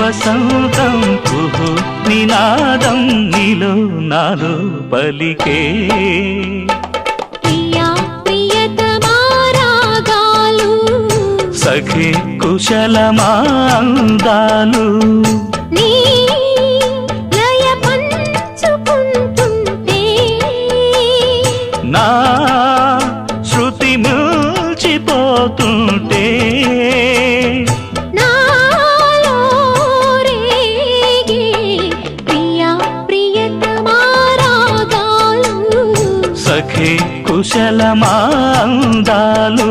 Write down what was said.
వసంతం కుహు నినాదం నీలో నాలో పలికే ప్రియా ప్రియతమా రాగాలు సఖి కుశలమా అందాలు నీ లయ పంచుకుంటుంటే నా శృతి మిల్చిపోతుంటే నాలో రేగే ప్రియా ప్రియతమా రాగాలు సఖి కుశలమా అందాలు